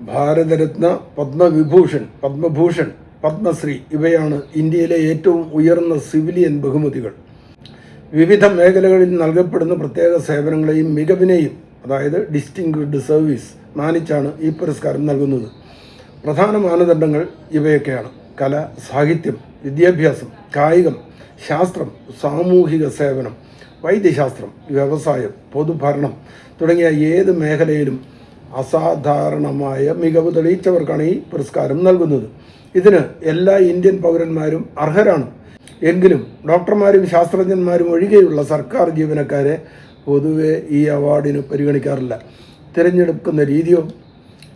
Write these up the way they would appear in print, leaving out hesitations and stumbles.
ഭാരതരത്ന, പത്മഭൂഷൺ, പത്മശ്രീ ഇവയാണ് ഇന്ത്യയിലെ ഏറ്റവും ഉയർന്ന സിവിലിയൻ ബഹുമതികൾ. വിവിധ മേഖലകളിൽ നൽകപ്പെടുന്ന പ്രത്യേക സേവനങ്ങളെയും മികവിനെയും, അതായത് ഡിസ്റ്റിങ്ക്വിഷ്ഡ് സർവീസ്, മാനിച്ചാണ് ഈ പുരസ്കാരം നൽകുന്നത്. പ്രധാന മാനദണ്ഡങ്ങൾ ഇവയൊക്കെയാണ്: കല, സാഹിത്യം, വിദ്യാഭ്യാസം, കായികം, ശാസ്ത്രം, സാമൂഹിക സേവനം, വൈദ്യശാസ്ത്രം, വ്യവസായം, പൊതുഭരണം തുടങ്ങിയ ഏത് മേഖലയിലും അസാധാരണമായ മികവ് തെളിയിച്ചവർക്കാണ് ഈ പുരസ്കാരം നൽകുന്നത്. ഇതിന് എല്ലാ ഇന്ത്യൻ പൗരന്മാരും അർഹരാണ്. എങ്കിലും ഡോക്ടർമാരും ശാസ്ത്രജ്ഞന്മാരും ഒഴികെയുള്ള സർക്കാർ ജീവനക്കാരെ പൊതുവെ ഈ അവാർഡിന് പരിഗണിക്കാറില്ല. തിരഞ്ഞെടുക്കുന്ന രീതിയോ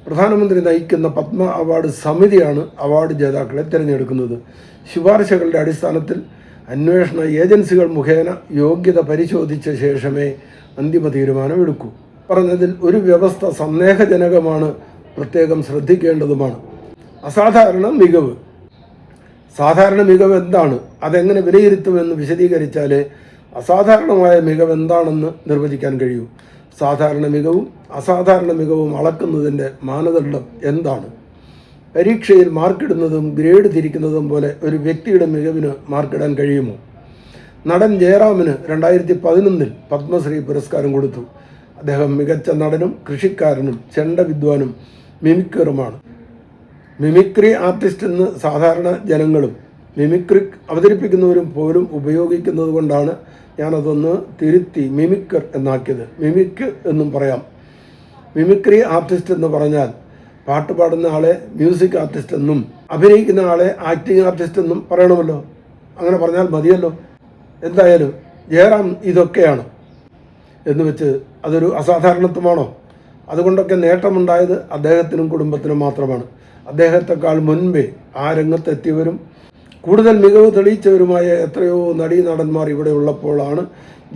പ്രധാനമന്ത്രി നയിക്കുന്ന പത്മ അവാർഡ് സമിതിയാണ് അവാർഡ് ജേതാക്കളെ തിരഞ്ഞെടുക്കുന്നത്. ശുപാർശകളുടെ അടിസ്ഥാനത്തിൽ അന്വേഷണ ഏജൻസികൾ മുഖേന യോഗ്യത പരിശോധിച്ച ശേഷമേ അന്തിമ തീരുമാനമെടുക്കൂ. പറഞ്ഞതിൽ ഒരു വ്യവസ്ഥ സന്ദേഹജനകമാണ്, പ്രത്യേകം ശ്രദ്ധിക്കേണ്ടതുമാണ്. അസാധാരണ മികവ്. സാധാരണ മികവ് എന്താണ്, അതെങ്ങനെ വിലയിരുത്തുമെന്ന് വിശദീകരിച്ചാലേ അസാധാരണമായ മികവ് എന്താണെന്ന് നിർവചിക്കാൻ കഴിയൂ. സാധാരണ മികവും അസാധാരണ മികവും അളക്കുന്നതിൻ്റെ മാനദണ്ഡം എന്താണ്? പരീക്ഷയിൽ മാർക്കിടുന്നതും ഗ്രേഡ് തിരിക്കുന്നതും പോലെ ഒരു വ്യക്തിയുടെ മികവിന് മാർക്കിടാൻ കഴിയുമോ? നടൻ ജയറാമിന് 2011 പത്മശ്രീ പുരസ്കാരം കൊടുത്തു. അദ്ദേഹം മികച്ച നടനും കൃഷിക്കാരനും ചെണ്ട വിദ്വാനും മിമിക്കറുമാണ്. മിമിക്രി ആർട്ടിസ്റ്റ് എന്ന് സാധാരണ ജനങ്ങളും മിമിക്രി അവതരിപ്പിക്കുന്നവരും പോലും ഉപയോഗിക്കുന്നത് കൊണ്ടാണ് ഞാനതൊന്ന് തിരുത്തി മിമിക്കർ എന്നാക്കിയത്. മിമിക് എന്നും പറയാം. മിമിക്രി ആർട്ടിസ്റ്റ് എന്ന് പറഞ്ഞാൽ പാട്ട് പാടുന്ന ആളെ മ്യൂസിക് ആർട്ടിസ്റ്റ് എന്നും അഭിനയിക്കുന്ന ആളെ ആക്ടിങ് ആർട്ടിസ്റ്റ് എന്നും പറയണമല്ലോ. അങ്ങനെ പറഞ്ഞാൽ മതിയല്ലോ. എന്തായാലും ജയറാം ഇതൊക്കെയാണ് എന്ന് വെച്ച് അതൊരു അസാധാരണത്വമാണോ? അതുകൊണ്ടൊക്കെ നേട്ടമുണ്ടായത് അദ്ദേഹത്തിനും കുടുംബത്തിനും മാത്രമാണ്. അദ്ദേഹത്തെക്കാൾ മുൻപേ ആ രംഗത്തെത്തിയവരും കൂടുതൽ മികവ് തെളിയിച്ചവരുമായ എത്രയോ നടീനടന്മാർ ഇവിടെ ഉള്ളപ്പോഴാണ്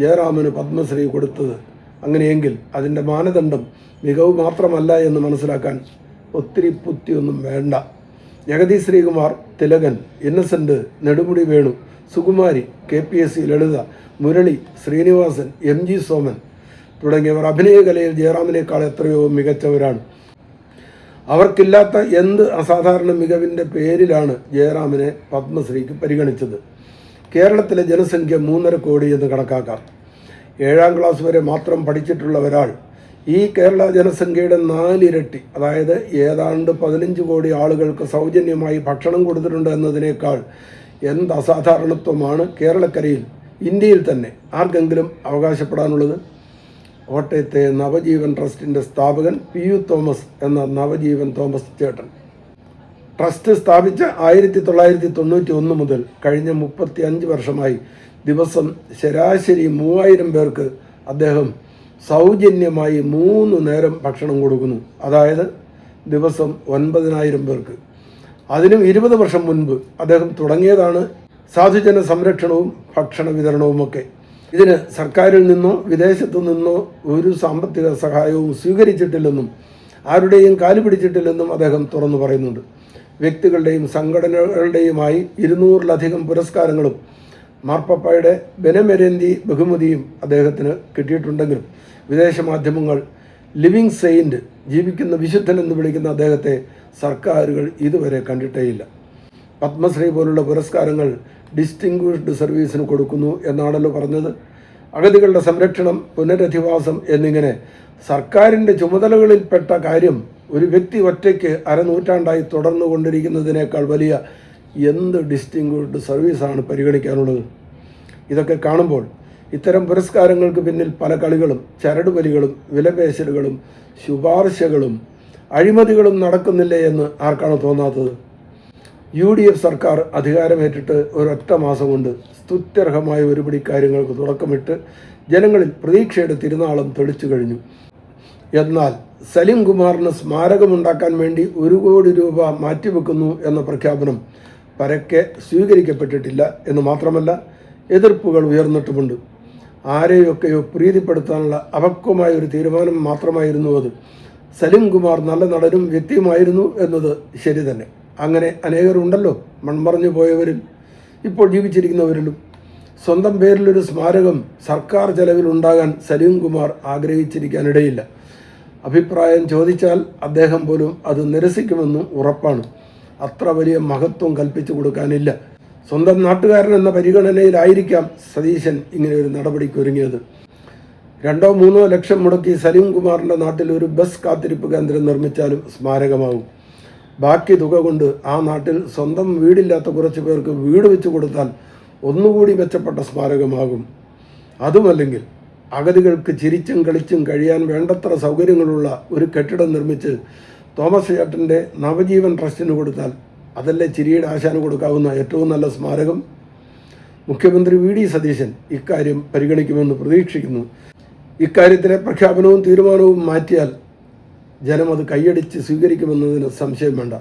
ജയറാമിന് പത്മശ്രീ കൊടുത്തത്. അങ്ങനെയെങ്കിൽ അതിൻ്റെ മാനദണ്ഡം മികവ് മാത്രമല്ല എന്ന് മനസ്സിലാക്കാൻ ഒത്തിരി പുത്തിയൊന്നും വേണ്ട. ജഗതി ശ്രീകുമാർ, തിലകൻ, ഇന്നസെൻ്റ്, നെടുമുടി വേണു, സുകുമാരി, KPSC ലളിത, മുരളി, ശ്രീനിവാസൻ, MG സോമൻ തുടങ്ങിയവർ അഭിനയകലയിൽ ജയറാമിനേക്കാൾ എത്രയോ മികച്ചവരാണ്. അവർക്കില്ലാത്ത എന്ത് അസാധാരണ മികവിൻ്റെ പേരിലാണ് ജയറാമിനെ പത്മശ്രീക്ക് പരിഗണിച്ചത്? കേരളത്തിലെ ജനസംഖ്യ 3.5 കോടി എന്ന് കണക്കാക്കാം. 7ാം ക്ലാസ് വരെ മാത്രം പഠിച്ചിട്ടുള്ള ഒരാൾ ഈ കേരള ജനസംഖ്യയുടെ 4 ഇരട്ടി, അതായത് ഏതാണ്ട് 15 കോടി ആളുകൾക്ക് സൗജന്യമായി ഭക്ഷണം കൊടുത്തിട്ടുണ്ട് എന്നതിനേക്കാൾ എന്ത് അസാധാരണത്വമാണ് കേരളക്കരയിൽ, ഇന്ത്യയിൽ തന്നെ ആർക്കെങ്കിലും അവകാശപ്പെടാനുള്ളത്? കോട്ടയത്തെ നവജീവൻ ട്രസ്റ്റിൻ്റെ സ്ഥാപകൻ PU തോമസ് എന്ന നവജീവൻ തോമസ് ചേട്ടൻ. ട്രസ്റ്റ് സ്ഥാപിച്ച 1991 മുതൽ കഴിഞ്ഞ 35 വർഷമായി ദിവസം ശരാശരി 3000 പേർക്ക് അദ്ദേഹം സൗജന്യമായി 3 നേരം ഭക്ഷണം കൊടുക്കുന്നു. അതായത് ദിവസം 9000 പേർക്ക്. അതിനും 20 വർഷം മുൻപ് അദ്ദേഹം തുടങ്ങിയതാണ് സാധുജന സംരക്ഷണവും ഭക്ഷണ വിതരണവുമൊക്കെ. ഇതിന് സർക്കാരിൽ നിന്നോ വിദേശത്തു നിന്നോ ഒരു സാമ്പത്തിക സഹായവും സ്വീകരിച്ചിട്ടില്ലെന്നും ആരുടെയും കാല് പിടിച്ചിട്ടില്ലെന്നും അദ്ദേഹം തുറന്നു പറയുന്നുണ്ട്. വ്യക്തികളുടെയും സംഘടനകളുടെയുമായി 200-ലധികം പുരസ്കാരങ്ങളും മാർപ്പാപ്പയുടെ ബെനമെരന്തി ബഹുമതിയും അദ്ദേഹത്തിന് കിട്ടിയിട്ടുണ്ടെങ്കിലും വിദേശ മാധ്യമങ്ങൾ ലിവിങ് സെയിൻറ്റ്, ജീവിക്കുന്ന വിശുദ്ധൻ എന്ന് വിളിക്കുന്ന അദ്ദേഹത്തെ സർക്കാരുകൾ ഇതുവരെ കണ്ടിട്ടേയില്ല. പത്മശ്രീ പോലുള്ള പുരസ്കാരങ്ങൾ ഡിസ്റ്റിങ്ക്വിഷ്ഡ് സർവീസിന് കൊടുക്കുന്നു എന്നാണല്ലോ പറഞ്ഞത്. അഗതികളുടെ സംരക്ഷണം, പുനരധിവാസം എന്നിങ്ങനെ സർക്കാരിൻ്റെ ചുമതലകളിൽപ്പെട്ട കാര്യം ഒരു വ്യക്തി ഒറ്റയ്ക്ക് അരനൂറ്റാണ്ടായി തുടർന്നു കൊണ്ടിരിക്കുന്നതിനേക്കാൾ വലിയ എന്ത് ഡിസ്റ്റിങ്ക്വിഷ്ഡ് സർവീസാണ് പരിഗണിക്കാനുള്ളത്? ഇതൊക്കെ കാണുമ്പോൾ ഇത്തരം പുരസ്കാരങ്ങൾക്ക് പിന്നിൽ പല കളികളും ചരടുവലികളും വിലപേശലുകളും ശുപാർശകളും അഴിമതികളും നടക്കുന്നില്ലേ എന്ന് ആർക്കാണ് തോന്നാത്തത്? UDF സർക്കാർ അധികാരമേറ്റിട്ട് ഒരൊറ്റ മാസം കൊണ്ട് സ്തുത്യർഹമായ ഒരുപിടി കാര്യങ്ങൾക്ക് തുടക്കമിട്ട് ജനങ്ങളിൽ പ്രതീക്ഷയുടെ തിരുനാളം തെളിച്ചു കഴിഞ്ഞു. എന്നാൽ സലിം കുമാറിന് സ്മാരകമുണ്ടാക്കാൻ വേണ്ടി 1 കോടി രൂപ മാറ്റിവെക്കുന്നു എന്ന പ്രഖ്യാപനം പരക്കെ സ്വീകരിക്കപ്പെട്ടിട്ടില്ല എന്ന് മാത്രമല്ല, എതിർപ്പുകൾ ഉയർന്നിട്ടുമുണ്ട്. ആരെയൊക്കെയോ പ്രീതിപ്പെടുത്താനുള്ള അപക്വമായ ഒരു തീരുമാനം മാത്രമായിരുന്നു അത്. സലിം കുമാർ നല്ല നടനും വ്യക്തിയുമായിരുന്നു എന്നത് ശരി തന്നെ. അങ്ങനെ അനേകരുണ്ടല്ലോ മൺമറഞ്ഞു പോയവരിൽ, ഇപ്പോൾ ജീവിച്ചിരിക്കുന്നവരിലും. സ്വന്തം പേരിലൊരു സ്മാരകം സർക്കാർ ചെലവിൽ ഉണ്ടാകാൻ സലീം കുമാർ ആഗ്രഹിച്ചിരിക്കാനിടയില്ല. അഭിപ്രായം ചോദിച്ചാൽ അദ്ദേഹം പോലും അത് നിരസിക്കുമെന്നും ഉറപ്പാണ്. അത്ര വലിയ മഹത്വം കൽപ്പിച്ചു കൊടുക്കാനില്ല. സ്വന്തം നാട്ടുകാരൻ എന്ന പരിഗണനയിലായിരിക്കാം സതീശൻ ഇങ്ങനെ ഒരു നടപടിക്ക് ഒരുങ്ങിയത്. 2-3 ലക്ഷം മുടക്കി സലീം കുമാറിൻ്റെ നാട്ടിൽ ഒരു ബസ് കാത്തിരിപ്പ് കേന്ദ്രം നിർമ്മിച്ചാലും സ്മാരകമാകും. ബാക്കി തുക കൊണ്ട് ആ നാട്ടിൽ സ്വന്തം വീടില്ലാത്ത കുറച്ച് പേർക്ക് വീട് വെച്ച് കൊടുത്താൽ ഒന്നുകൂടി മെച്ചപ്പെട്ട സ്മാരകമാകും. അതുമല്ലെങ്കിൽ അഗതികൾക്ക് ചിരിച്ചും കളിച്ചും കഴിയാൻ വേണ്ടത്ര സൗകര്യങ്ങളുള്ള ഒരു കെട്ടിടം നിർമ്മിച്ച് തോമസ് ചേട്ടൻ്റെ നവജീവൻ ട്രസ്റ്റിന് കൊടുത്താൽ അതല്ലേ ചിരിയുടെ ആശാന് കൊടുക്കാവുന്ന ഏറ്റവും നല്ല സ്മാരകം. മുഖ്യമന്ത്രി വി ഡി സതീശൻ ഇക്കാര്യം പരിഗണിക്കുമെന്ന് പ്രതീക്ഷിക്കുന്നു. ഇക്കാര്യത്തിലെ പ്രഖ്യാപനവും തീരുമാനവും മാറ്റിയാൽ ജനം അത് കൈയടിച്ച് സ്വീകരിക്കുമെന്നതിന് സംശയം വേണ്ട.